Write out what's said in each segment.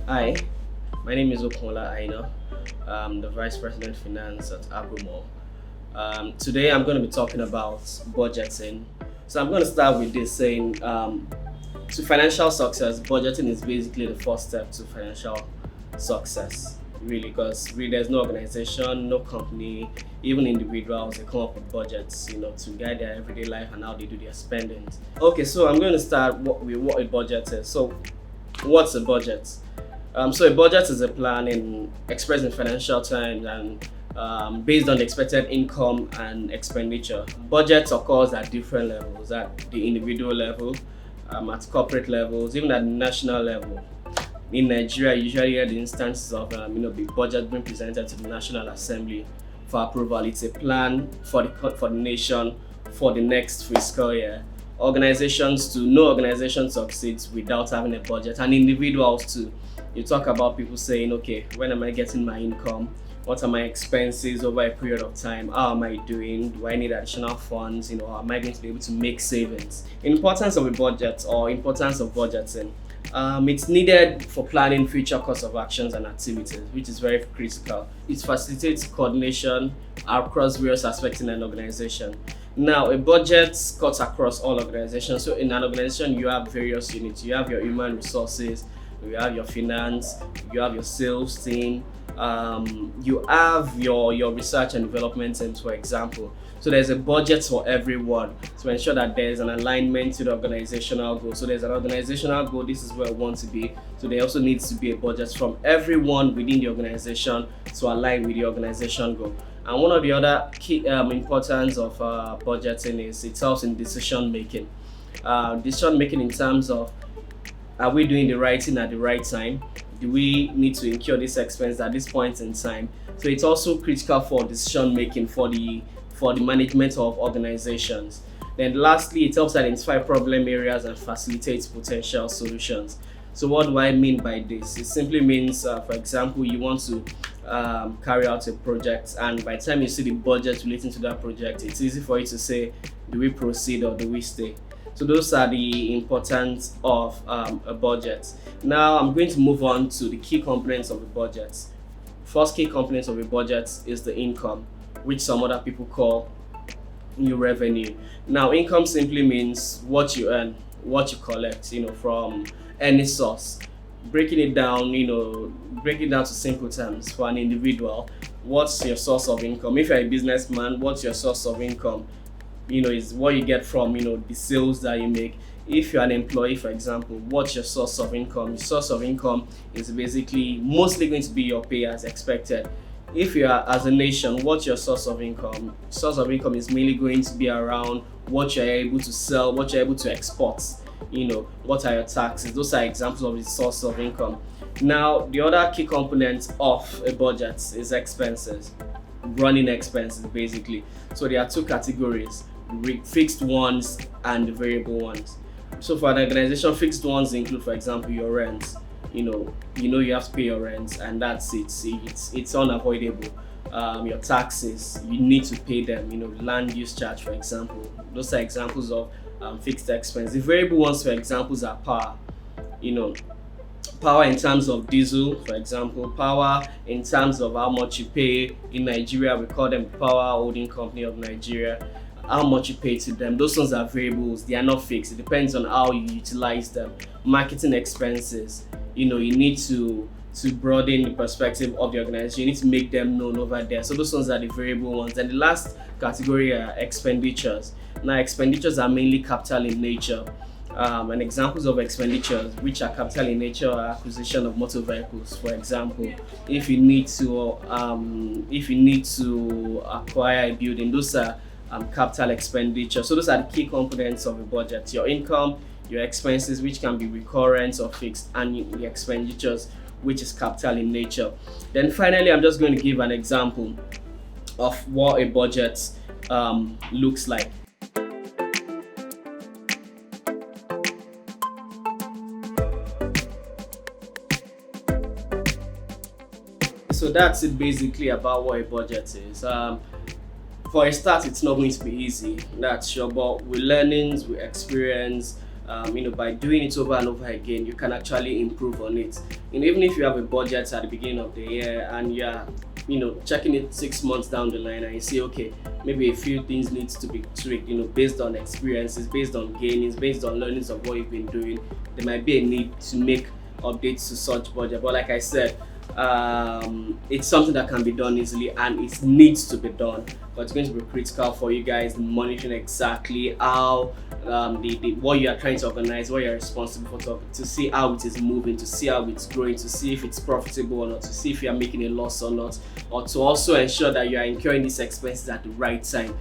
Hi, my name is AgroCola. I'm the Vice President Finance at AgroMall. Today I'm going to be talking about budgeting. So I'm going to start with this saying to financial success, budgeting is basically the first step to financial success, really, because really there's no organization, no company, even individuals, they come up with budgets, to guide their everyday life and how they do their spendings. Okay, so I'm going to start with what a budget is. So, what's a budget? So a budget is a plan expressed in financial terms and based on the expected income and expenditure. Budgets occurs at different levels, at the individual level, at corporate levels, even at the national level. In Nigeria, you usually hear the instances of the budget being presented to the National Assembly for approval. It's a plan for the nation for the next fiscal year. No organization succeeds without having a budget, and individuals too. You talk about people saying, okay, when am I getting my income? What are my expenses over a period of time? How am I doing? Do I need additional funds? Am I going to be able to make savings? Importance of a budget or importance of budgeting. It's needed for planning future course of actions and activities, which is very critical. It facilitates coordination across various aspects in an organization. Now, a budget cuts across all organizations. So, in an organization, you have various units. You have your human resources, you have your finance, you have your sales team, you have your research and development team, for example. So there's a budget for everyone to ensure that there's an alignment to the organizational goal. So there's an organizational goal, this is where I want to be. So there also needs to be a budget from everyone within the organization to align with the organization goal. And one of the other key importance of budgeting is it helps in decision making. Decision making in terms of, are we doing the right thing at the right time? Do we need to incur this expense at this point in time? So it's also critical for decision making for the management of organizations. Then lastly, it helps identify problem areas and facilitates potential solutions. So what do I mean by this? It simply means, for example, you want to carry out a project, and by the time you see the budget relating to that project, it's easy for you to say, do we proceed or do we stay? So those are the importance of a budget. Now I'm going to move on to the key components of a budget. First key component of a budget is the income, which some other people call your revenue. Now, income simply means what you earn, what you collect, from any source. Break it down to simple terms for an individual. What's your source of income? If you're a businessman, what's your source of income? Is what you get from, the sales that you make. If you're an employee, for example, what's your source of income? Your source of income is basically mostly going to be your pay as expected. If you are as a nation, what's your source of income? Source of income is mainly going to be around what you're able to sell, what you're able to export. What are your taxes? Those are examples of the source of income. Now, the other key component of a budget is expenses, running expenses basically. So there are two categories: fixed ones and variable ones. So for an organization, fixed ones include, for example, your rent. You have to pay your rent, and that's it. It's unavoidable. Your taxes, you need to pay them. Land use charge, for example. Those are examples of fixed expense. The variable ones, for examples, are power. Power in terms of diesel, for example. Power in terms of how much you pay. In Nigeria, we call them Power Holding Company of Nigeria. How much you pay to them. Those ones are variables. They are not fixed. It depends on how you utilize them. Marketing expenses. You need to broaden the perspective of the organization. You need to make them known over there. So those ones are the variable ones. And the last category are expenditures. Now, expenditures are mainly capital in nature. And examples of expenditures which are capital in nature are acquisition of motor vehicles. For example, if you need to acquire a building, those are capital expenditure. So those are the key components of a budget: your income, your expenses, which can be recurrent or fixed, and the expenditures, which is capital in nature. Then finally, I'm just going to give an example of what a budget looks like. So that's it basically about what a budget is. For a start, it's not going to be easy, that's sure, but with learnings, with experience, By doing it over and over again, you can actually improve on it. Even if you have a budget at the beginning of the year and you're checking it 6 months down the line and you see, okay, maybe a few things needs to be tweaked, based on experiences, based on gainings, based on learnings of what you've been doing, there might be a need to make updates to such budget. But like I said, it's something that can be done easily and it needs to be done, but it's going to be critical for you guys monitoring exactly how what you are trying to organize, what you're responsible for, to see how it is moving, to see how it's growing, to see if it's profitable or not, to see if you are making a loss or not, or to also ensure that you are incurring these expenses at the right time.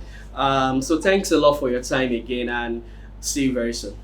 So thanks a lot for your time again, and see you very soon.